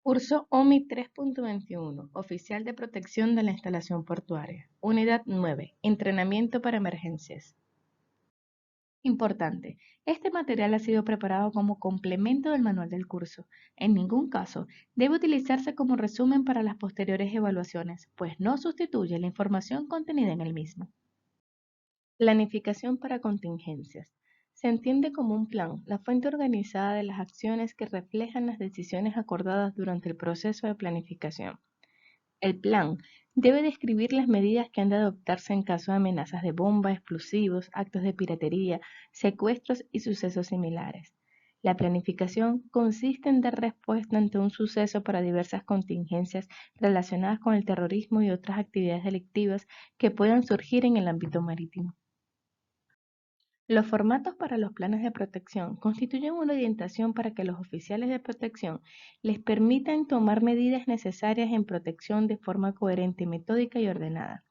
Curso OMI 3.21, Oficial de Protección de la Instalación Portuaria. Unidad 9, Entrenamiento para Emergencias. Importante, este material ha sido preparado como complemento del manual del curso. En ningún caso debe utilizarse como resumen para las posteriores evaluaciones, pues no sustituye la información contenida en el mismo. Planificación para contingencias. Se entiende como un plan, la fuente organizada de las acciones que reflejan las decisiones acordadas durante el proceso de planificación. El plan debe describir las medidas que han de adoptarse en caso de amenazas de bomba, explosivos, actos de piratería, secuestros y sucesos similares. La planificación consiste en dar respuesta ante un suceso para diversas contingencias relacionadas con el terrorismo y otras actividades delictivas que puedan surgir en el ámbito marítimo. Los formatos para los planes de protección constituyen una orientación para que los oficiales de protección les permitan tomar medidas necesarias en protección de forma coherente, metódica y ordenada.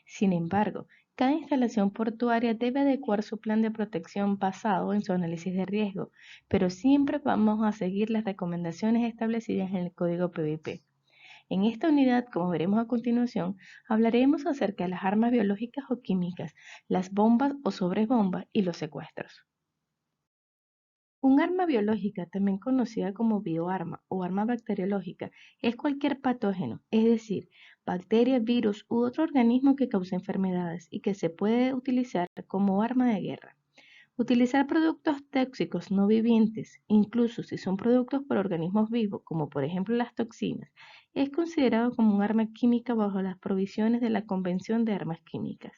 Sin embargo, cada instalación portuaria debe adecuar su plan de protección basado en su análisis de riesgo, pero siempre vamos a seguir las recomendaciones establecidas en el Código PVP. En esta unidad, como veremos a continuación, hablaremos acerca de las armas biológicas o químicas, las bombas o sobresbombas y los secuestros. Un arma biológica, también conocida como bioarma o arma bacteriológica, es cualquier patógeno, es decir, bacteria, virus u otro organismo que cause enfermedades y que se puede utilizar como arma de guerra. Utilizar productos tóxicos no vivientes, incluso si son productos por organismos vivos, como por ejemplo las toxinas, es considerado como un arma química bajo las provisiones de la Convención de Armas Químicas.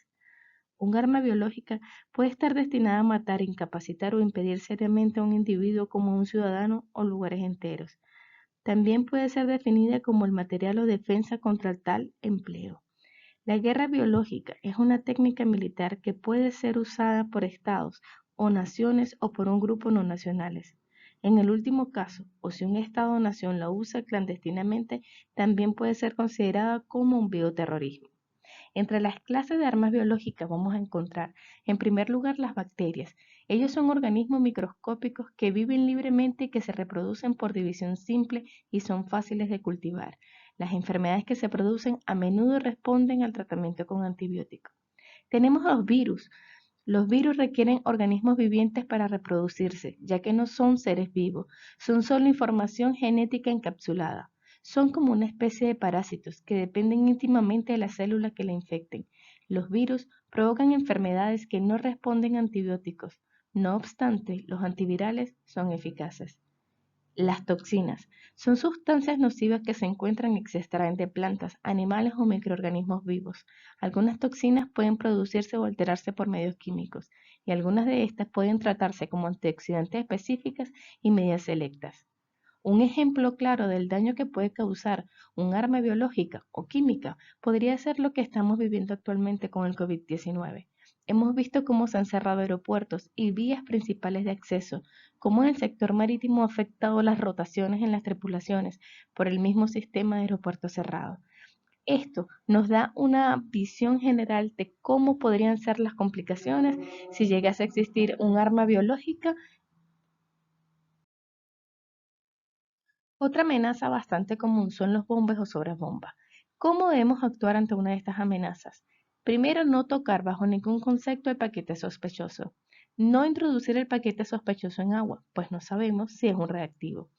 Un arma biológica puede estar destinada a matar, incapacitar o impedir seriamente a un individuo como un ciudadano o lugares enteros. También puede ser definida como el material o defensa contra tal empleo. La guerra biológica es una técnica militar que puede ser usada por estados o naciones o por un grupo no nacionales. En el último caso, o si un estado o nación la usa clandestinamente, también puede ser considerada como un bioterrorismo. Entre las clases de armas biológicas vamos a encontrar, en primer lugar, las bacterias. Ellos son organismos microscópicos que viven libremente y que se reproducen por división simple y son fáciles de cultivar. Las enfermedades que se producen a menudo responden al tratamiento con antibióticos. Tenemos a los virus. Los virus requieren organismos vivientes para reproducirse, ya que no son seres vivos, son solo información genética encapsulada. Son como una especie de parásitos que dependen íntimamente de la célula que la infecten. Los virus provocan enfermedades que no responden a antibióticos. No obstante, los antivirales son eficaces. Las toxinas son sustancias nocivas que se encuentran y se extraen de plantas, animales o microorganismos vivos. Algunas toxinas pueden producirse o alterarse por medios químicos, y algunas de estas pueden tratarse como antioxidantes específicas y medidas selectas. Un ejemplo claro del daño que puede causar un arma biológica o química podría ser lo que estamos viviendo actualmente con el COVID-19. Hemos visto cómo se han cerrado aeropuertos y vías principales de acceso, cómo en el sector marítimo ha afectado las rotaciones en las tripulaciones por el mismo sistema de aeropuerto cerrado. Esto nos da una visión general de cómo podrían ser las complicaciones si llegase a existir un arma biológica. Otra amenaza bastante común son los bombes o sobresbombas. ¿Cómo debemos actuar ante una de estas amenazas? Primero, no tocar bajo ningún concepto el paquete sospechoso. No introducir el paquete sospechoso en agua, pues no sabemos si es un reactivo.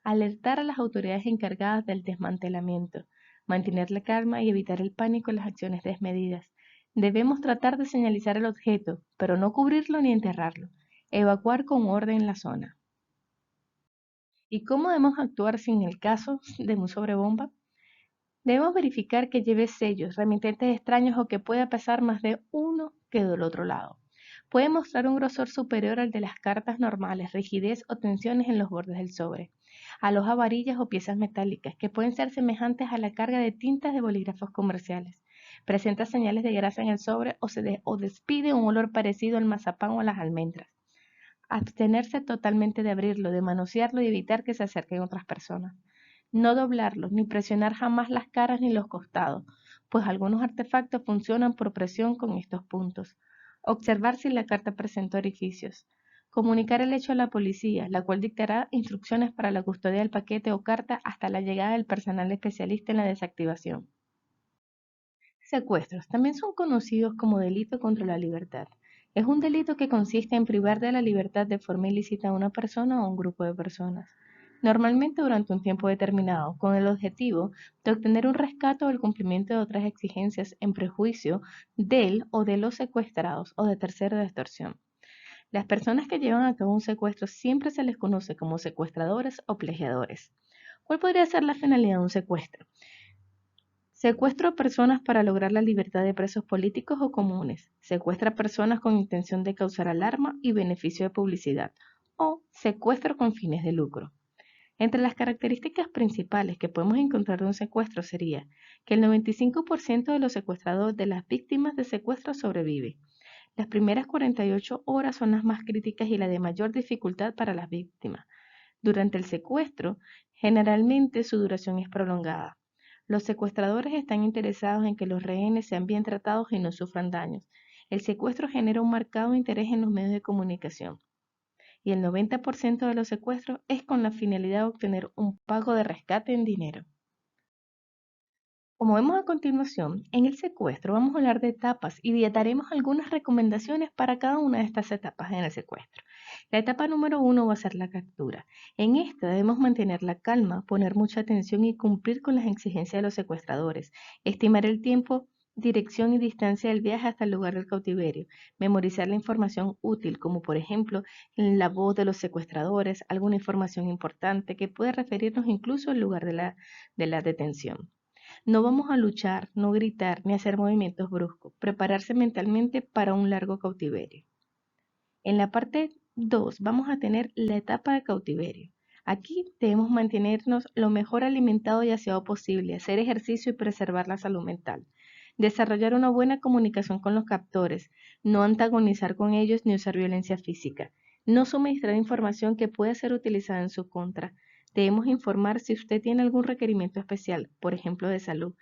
Alertar a las autoridades encargadas del desmantelamiento. Mantener la calma y evitar el pánico en las acciones desmedidas. Debemos tratar de señalizar el objeto, pero no cubrirlo ni enterrarlo. Evacuar con orden la zona. ¿Y cómo debemos actuar si en el caso de un sobrebomba? Debemos verificar que lleve sellos, remitentes extraños o que pueda pesar más de uno que del otro lado. Puede mostrar un grosor superior al de las cartas normales, rigidez o tensiones en los bordes del sobre. Aloja varillas o piezas metálicas que pueden ser semejantes a la carga de tintas de bolígrafos comerciales. Presenta señales de grasa en el sobre o despide un olor parecido al mazapán o a las almendras. Abstenerse totalmente de abrirlo, de manosearlo y evitar que se acerquen otras personas. No doblarlo, ni presionar jamás las caras ni los costados, pues algunos artefactos funcionan por presión con estos puntos. Observar si la carta presenta orificios. Comunicar el hecho a la policía, la cual dictará instrucciones para la custodia del paquete o carta hasta la llegada del personal especialista en la desactivación. Secuestros también son conocidos como delito contra la libertad. Es un delito que consiste en privar de la libertad de forma ilícita a una persona o un grupo de personas, normalmente durante un tiempo determinado, con el objetivo de obtener un rescate o el cumplimiento de otras exigencias en prejuicio del o de los secuestrados o de tercero de extorsión. Las personas que llevan a cabo un secuestro siempre se les conoce como secuestradores o plagiadores. ¿Cuál podría ser la finalidad de un secuestro? Secuestro a personas para lograr la libertad de presos políticos o comunes. Secuestra a personas con intención de causar alarma y beneficio de publicidad. O secuestro con fines de lucro. Entre las características principales que podemos encontrar de un secuestro sería que el 95% de los secuestrados de las víctimas de secuestro sobrevive. Las primeras 48 horas son las más críticas y la de mayor dificultad para las víctimas. Durante el secuestro, generalmente su duración es prolongada. Los secuestradores están interesados en que los rehenes sean bien tratados y no sufran daños. El secuestro genera un marcado interés en los medios de comunicación y el 90% de los secuestros es con la finalidad de obtener un pago de rescate en dinero. Como vemos a continuación, en el secuestro vamos a hablar de etapas y daremos algunas recomendaciones para cada una de estas etapas en el secuestro. La etapa número 1 va a ser la captura. En esta debemos mantener la calma, poner mucha atención y cumplir con las exigencias de los secuestradores, estimar el tiempo, dirección y distancia del viaje hasta el lugar del cautiverio, memorizar la información útil, como por ejemplo la voz de los secuestradores, alguna información importante que puede referirnos incluso al lugar de la detención. No vamos a luchar, no gritar ni hacer movimientos bruscos. Prepararse mentalmente para un largo cautiverio. En la parte 2 vamos a tener la etapa de cautiverio. Aquí debemos mantenernos lo mejor alimentados y aseado posible, hacer ejercicio y preservar la salud mental. Desarrollar una buena comunicación con los captores, no antagonizar con ellos ni usar violencia física. No suministrar información que pueda ser utilizada en su contra. Debemos informar si usted tiene algún requerimiento especial, por ejemplo de salud.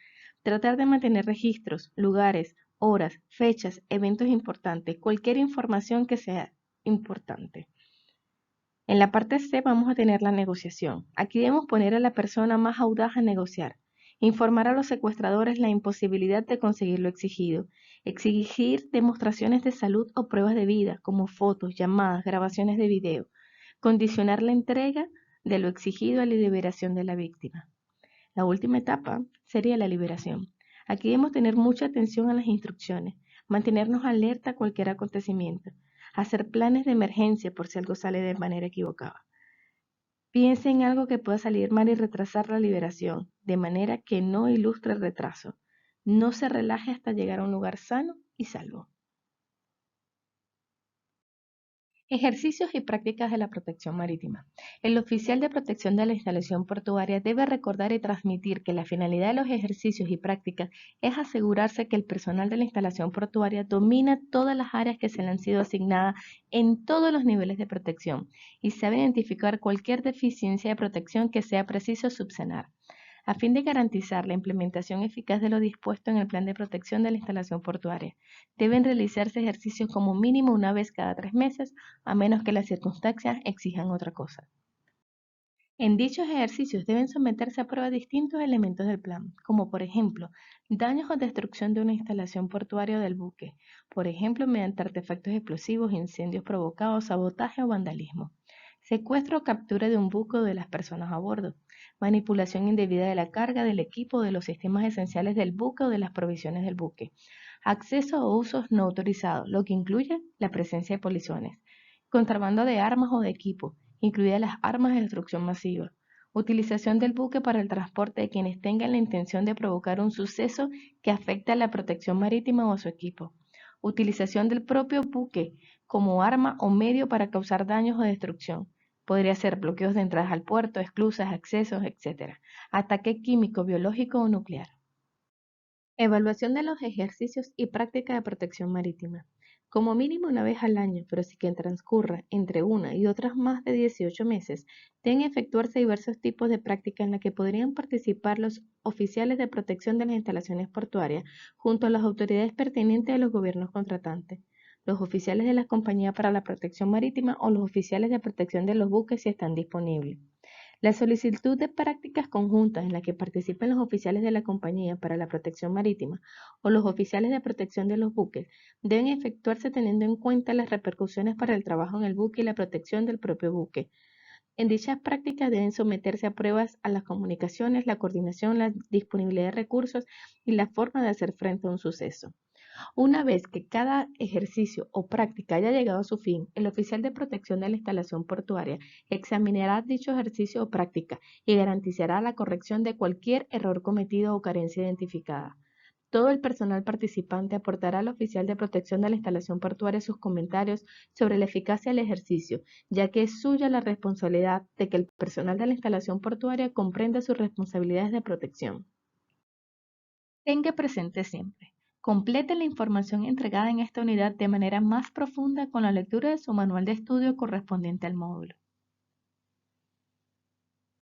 Tratar de mantener registros, lugares, horas, fechas, eventos importantes, cualquier información que sea importante. En la parte C vamos a tener la negociación. Aquí debemos poner a la persona más audaz a negociar. Informar a los secuestradores la imposibilidad de conseguir lo exigido. Exigir demostraciones de salud o pruebas de vida, como fotos, llamadas, grabaciones de video. Condicionar la entrega de lo exigido a la liberación de la víctima. La última etapa sería la liberación. Aquí debemos tener mucha atención a las instrucciones, mantenernos alerta a cualquier acontecimiento, hacer planes de emergencia por si algo sale de manera equivocada. Piense en algo que pueda salir mal y retrasar la liberación, de manera que no ilustre el retraso. No se relaje hasta llegar a un lugar sano y salvo. Ejercicios y prácticas de la protección marítima. El oficial de protección de la instalación portuaria debe recordar y transmitir que la finalidad de los ejercicios y prácticas es asegurarse que el personal de la instalación portuaria domina todas las áreas que se le han sido asignadas en todos los niveles de protección y sabe identificar cualquier deficiencia de protección que sea preciso subsanar. A fin de garantizar la implementación eficaz de lo dispuesto en el plan de protección de la instalación portuaria, deben realizarse ejercicios como mínimo una vez cada 3 meses, a menos que las circunstancias exijan otra cosa. En dichos ejercicios deben someterse a prueba distintos elementos del plan, como por ejemplo, daños o destrucción de una instalación portuaria o del buque, por ejemplo, mediante artefactos explosivos, incendios provocados, sabotaje o vandalismo. Secuestro o captura de un buque o de las personas a bordo. Manipulación indebida de la carga, del equipo o de los sistemas esenciales del buque o de las provisiones del buque. Acceso o usos no autorizados, lo que incluye la presencia de polizones. Contrabando de armas o de equipo, incluidas las armas de destrucción masiva. Utilización del buque para el transporte de quienes tengan la intención de provocar un suceso que afecte a la protección marítima o a su equipo. Utilización del propio buque como arma o medio para causar daños o destrucción. Podría ser bloqueos de entradas al puerto, esclusas, accesos, etc. Ataque químico, biológico o nuclear. Evaluación de los ejercicios y práctica de protección marítima. Como mínimo una vez al año, pero si que transcurra entre una y otras más de 18 meses, deben efectuarse diversos tipos de prácticas en las que podrían participar los oficiales de protección de las instalaciones portuarias junto a las autoridades pertinentes de los gobiernos contratantes. los oficiales de la compañía para la protección marítima o los oficiales de protección de los buques si están disponibles. La solicitud de prácticas conjuntas en la que participen los oficiales de la compañía para la protección marítima o los oficiales de protección de los buques deben efectuarse teniendo en cuenta las repercusiones para el trabajo en el buque y la protección del propio buque. En dichas prácticas deben someterse a pruebas a las comunicaciones, la coordinación, la disponibilidad de recursos y la forma de hacer frente a un suceso. Una vez que cada ejercicio o práctica haya llegado a su fin, el oficial de protección de la instalación portuaria examinará dicho ejercicio o práctica y garantizará la corrección de cualquier error cometido o carencia identificada. Todo el personal participante aportará al oficial de protección de la instalación portuaria sus comentarios sobre la eficacia del ejercicio, ya que es suya la responsabilidad de que el personal de la instalación portuaria comprenda sus responsabilidades de protección. Tenga presente siempre. Complete la información entregada en esta unidad de manera más profunda con la lectura de su manual de estudio correspondiente al módulo.